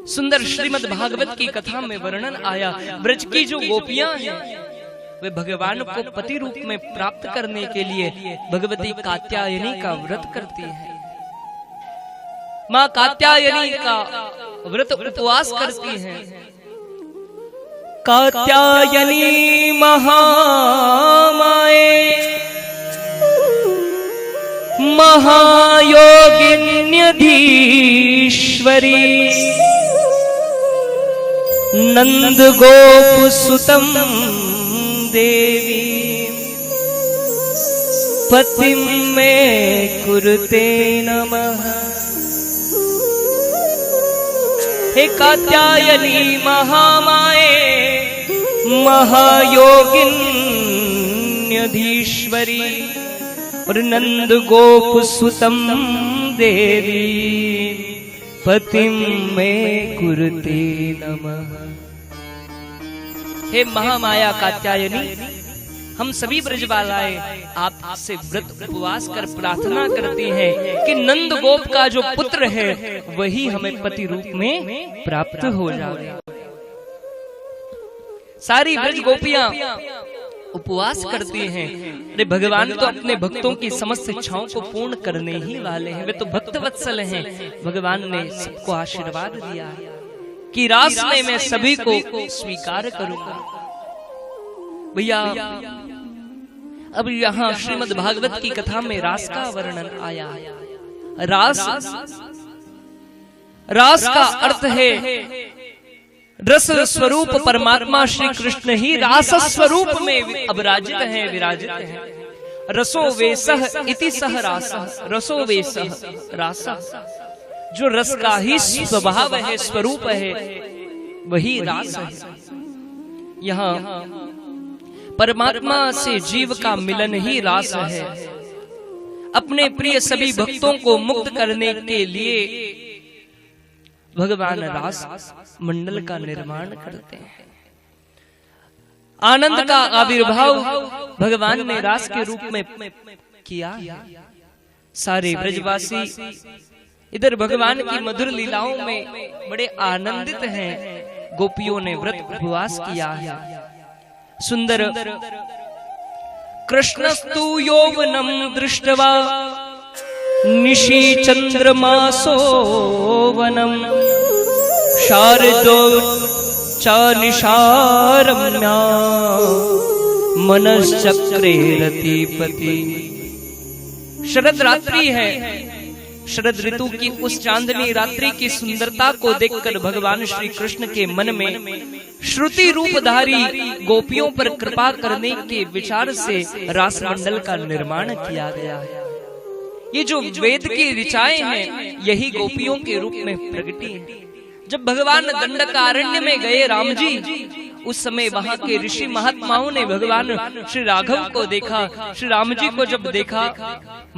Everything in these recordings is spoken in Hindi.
सुंदर श्रीमद् भागवत की कथा में वर्णन आया, ब्रज की जो गोपियां हैं वे भगवान को पति रूप में प्राप्त करने के लिए भगवती कात्यायनी का व्रत करती है। माँ कात्यायनी का व्रत उपवास करती हैं। कात्यायनी महामाए महायोगिन्यधीश्वरी नंद गोप सुतम देवी पतिं मे कुरुते नमः। हे कात्यायनी महामाए महायोगिन्यधीश्वरी और नंद गोप सुतम देवी पतिं मे कुरुते नमः। हे महामाया कात्यायनी, हम सभी ब्रजबालाएं आपसे व्रत उपवास कर प्रार्थना करती हैं कि नंद गोप का जो पुत्र है वही हमें पति रूप में प्राप्त हो जाए। सारी ब्रज गोपियां उपवास करती हैं। अरे भगवान तो अपने भक्तों की समस्त इच्छाओं को पूर्ण करने ही वाले हैं, वे तो भक्त वत्सल हैं। भगवान ने सबको आशीर्वाद दिया कि रास में मैं सभी को स्वीकार करूंगा। भैया अब यहाँ श्रीमद् भागवत की कथा में रास का वर्णन आया। रास का अर्थ है रस स्वरूप परमात्मा श्री कृष्ण ही रास स्वरूप में अविराजित हैं, विराजित हैं। रसो वेसह इति सह रासः, रसो वेसह रासः, जो रस का ही स्वभाव है, स्वरूप है, वही रास है। यहाँ परमात्मा से जीव का मिलन ही रास है। अपने प्रिय सभी भक्तों को मुक्त करने के लिए भगवान रास मंडल का निर्माण करते हैं। आनंद का आविर्भाव भगवान ने रास के रूप में किया। सारे ब्रजवासी इधर भगवान की मधुर लीलाओं में बड़े आनंदित हैं। गोपियों ने व्रत उपवास किया है। सुंदर कृष्णस्तु यौवनं दृष्ट्वा निशि चंद्रमासो वनम शारदो च निशारम्या मनश्चक्रे रतिपति। शरद रात्रि है। शरद ऋतु की उस चांदनी रात्रि की सुंदरता को देखकर भगवान श्री कृष्ण के मन में श्रुति रूपधारी गोपियों पर कृपा करने के विचार से रास मंडल का निर्माण किया गया है। ये जो वेद की ऋचाएं हैं यही गोपियों के रूप में प्रगटी है। जब भगवान दंडकारण्य में गए राम जी, उस समय वहां के ऋषि महात्माओं ने भगवान श्री राघव को देखा। श्री राम जी को जब देखा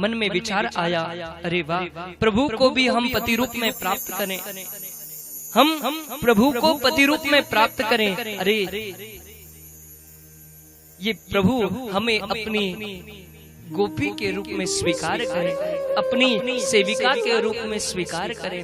मन में विचार आया, अरे वाह, प्रभु को भी हम पति रूप में प्राप्त करें, हम प्रभु को पति रूप में प्राप्त करें। अरे ये प्रभु हमें अपनी गोपी के रूप में स्वीकार करें, अपनी सेविका के रूप में स्वीकार करें।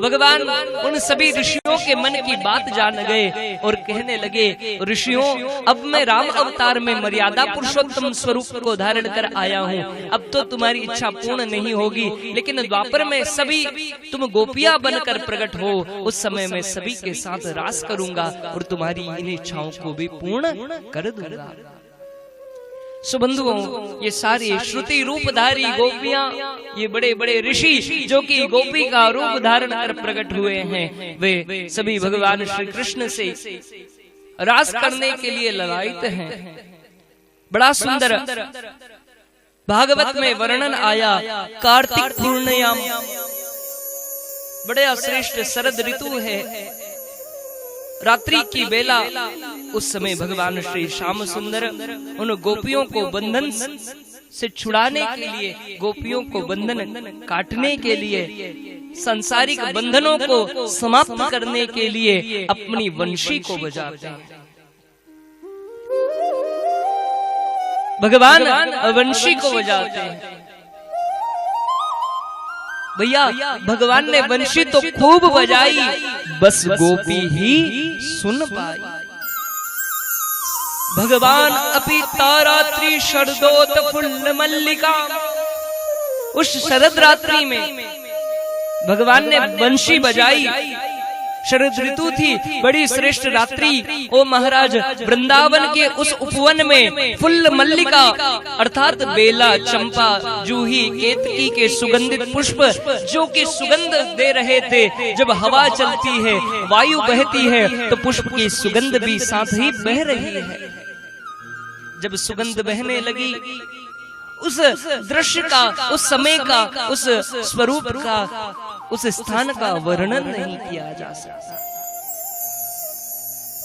भगवान उन सभी ऋषियों के मन की बात जान गए और कहने लगे, ऋषियों, अब मैं राम अवतार में मर्यादा पुरुषोत्तम स्वरूप को धारण कर आया हूँ। अब तो तुम्हारी इच्छा पूर्ण नहीं होगी, लेकिन द्वापर में सभी तुम गोपियां बनकर प्रकट हो, उस समय मैं सभी के साथ रास करूंगा और तुम्हारी इन इच्छाओं को भी पूर्ण कर दूंगा। सुबंधुओं, ये सारी श्रुति रूपधारी गोपियां, ये बड़े बड़े ऋषि जो कि गोपी का रूप धारण कर प्रकट हुए हैं, वे सभी भगवान श्री कृष्ण से रास करने के लिए ललायित हैं। बड़ा सुंदर भागवत में वर्णन आया, कार्तिक पूर्णियाम, बड़े श्रेष्ठ शरद ऋतु है, रात्रि की बेला। उस समय भगवान श्री श्याम सुंदर उन गोपियों को बंधन से छुड़ाने के लिए, गोपियों को बंधन काटने के लिए, सांसारिक बंधनों को समाप्त करने के लिए अपनी वंशी को बजाते हैं। भगवान वंशी को बजाते हैं। भैया भगवान ने बंशी तो खूब बजाई, बस गोपी ही सुन पाई। भगवान अपि तारात्रि शरदोत फुल्ल मल्लिका, उस शरद रात्रि में भगवान ने बंशी बजाई। शरद ऋतु थी, बड़ी श्रेष्ठ रात्रि। ओ महाराज, वृंदावन के उस उपवन में फुल्ल मल्लिका अर्थात बेला, चंपा, जूही, केतकी के सुगंधित पुष्प जो कि सुगंध दे रहे थे। जब हवा चलती है, वायु बहती है, तो पुष्प की सुगंध भी साथ ही बह रही है। जब सुगंध बहने लगी, उस दृश्य का, उस समय का, उस स्वरूप का, उस स्थान का वर्णन नहीं किया जा सकता।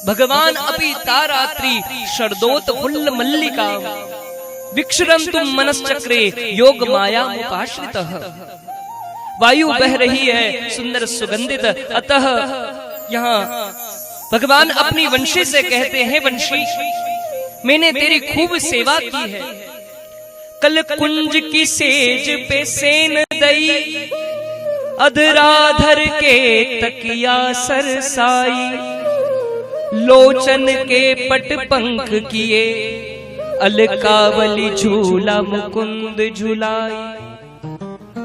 भगवान अपि तारात्रि शरदोत फुल्ल मल्लिका विक्षरन्तुम मनश्चक्रे योग माया मुपाश्रितः। वायु बह रही है सुंदर सुगंधित। अतः यहाँ भगवान अपनी वंशी से कहते हैं, वंशी मैंने तेरी खूब सेवा की है। कल कुंज की सेज पे सेन दई, अधराधर के तकिया सरसाई, लोचन के पट पंख किए, अलकावली झूला मुकुंद झुलाई।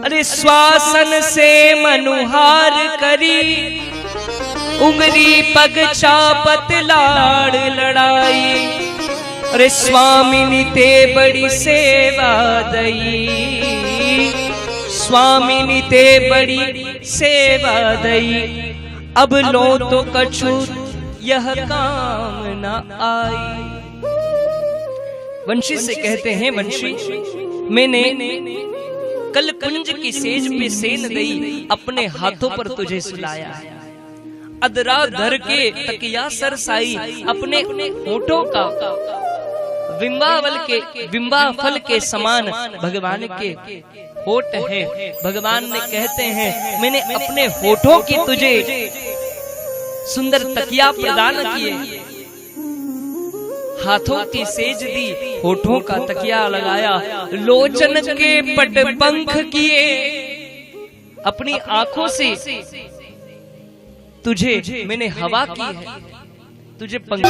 अरे श्वासन से मनुहार करी, उंगली पग चापत लाड़ लड़ाई। अरे स्वामिनी ते बड़ी सेवा दई, स्वामिनी ते बड़ी सेवा दई, अब लो तो कछु यह काम न आई। वंशी से कहते हैं, वंशी मैंने कल कुंज की सेज पे सेन दई, अपने हाथों पर तुझे सुलाया है। अदरा धर के तकिया सरसाई, अपने होठों का विंबा फल के समान भगवान के होठ है। भगवान ने कहते हैं, मैंने अपने होठों की तुझे सुंदर तकिया प्रदान किए, हाथों की सेज दी, होठों का तकिया लगाया, लोचन के पट पंख किए, अपनी आंखों से तुझे मैंने हवा की है, तुझे पंख।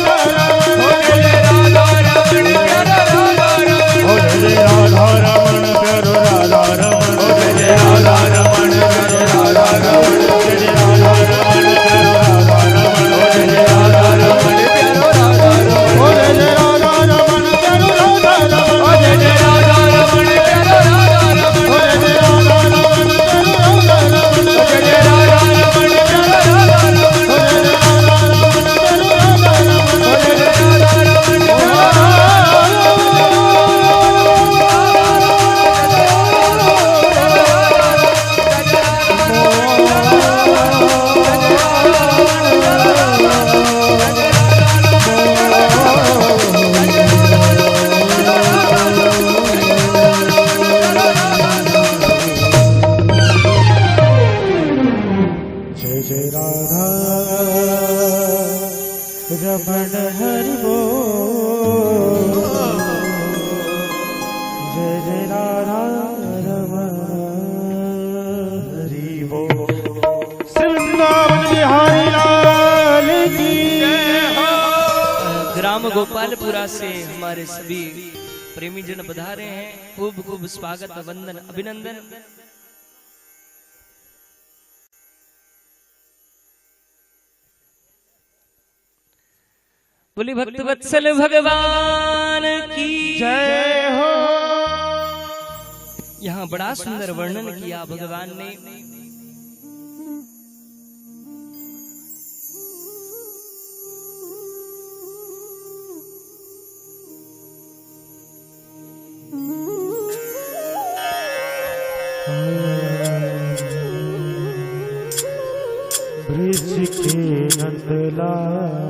रमण हरि बोल, जय जय राधा रमण हरि बोल। वृंदावन बिहारी लाल की जय हो। ग्राम गोपालपुरा से हमारे सभी प्रेमी जन पधारे हैं। खूब खूब स्वागत, वंदन, अभिनंदन। बोली भक्त वत्सल भगवान की जय हो। यहाँ बड़ा सुंदर वर्णन किया भगवान ने। ब्रिज के नंदलाला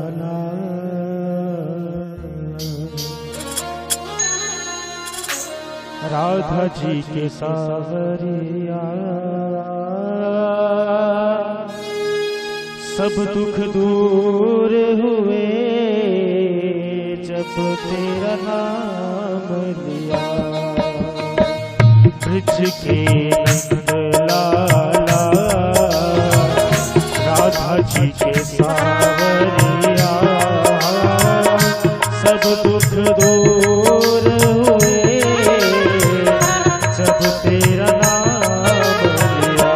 राधा जी के सावरिया, सब दुख दूर हुए जब तेरा नाम लिया। ब्रिज के नंदलाला राधा जी के सावरिया सब दुख दूर हुए जब तेरा नाम लिया।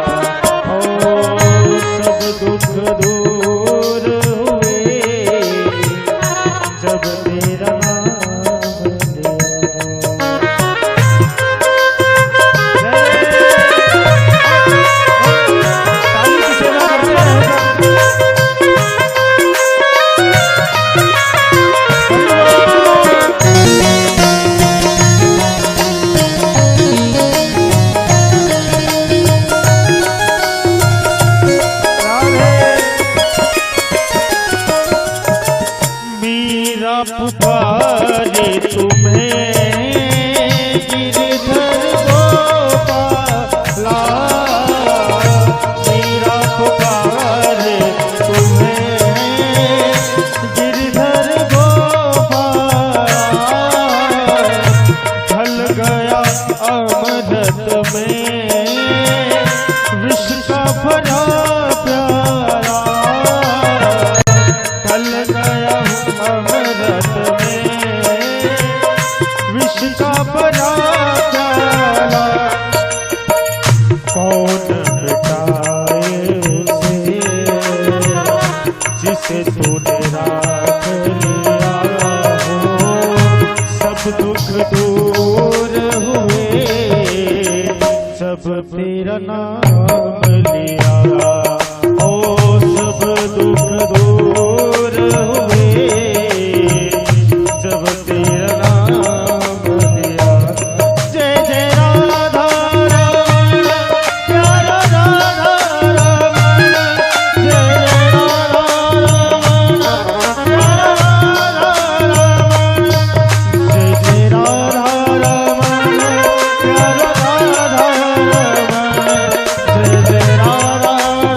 ओ सब दुख दूर हुए जब तेरा नाम लिया। पुकारे तुम्हें गिरधर गोपाला, मेरा पुकारे तुम्हें गिरधर गोपाला। ढल गया अमृत में विष का भरा प्याला, ढल गया अमृत विष का भरा प्याला। कौन मिटाए उसे जिसे तूने राख लिया हो। सब दुख दूर हुए जब तेरा नाम लिया। ओ सब दुख दूर हुए जब तेरा नाम लिया। जय जय राधा रमण प्यारा राधा रमण, जय जय राधा रमण प्यारा राधा रमण, जय जय राधा रमण प्यारा राधा रमण, जय जय राधा रमण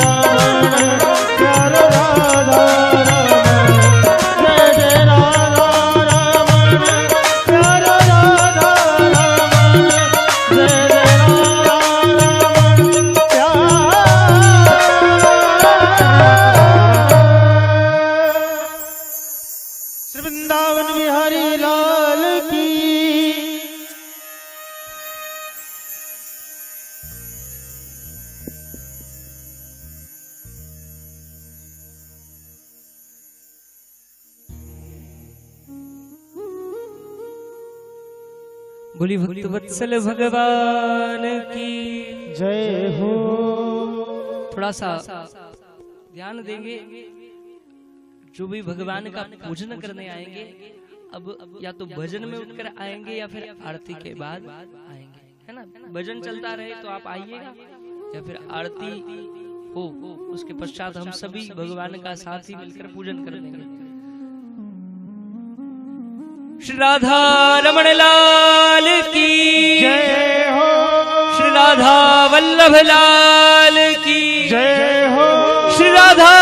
प्यारा राधा रमण, जय जय राधा वृंदावन बिहारी लाल की। बोली भक्त वत्सल भगवान की जय हो। थोड़ा सा ध्यान देंगे, जो भी भगवान का पूजन करने आएंगे अब या तो भजन में उठकर आएंगे या फिर आरती के बाद आएंगे, है ना। भजन चलता रहे तो आप आइएगा, या फिर आरती हो उसके पश्चात हम सभी भगवान का साथ ही मिलकर पूजन कर लेंगे। श्री राधा रमण लाल की जय हो। श्री राधा वल्लभ लाल की जय हो। श्री राधा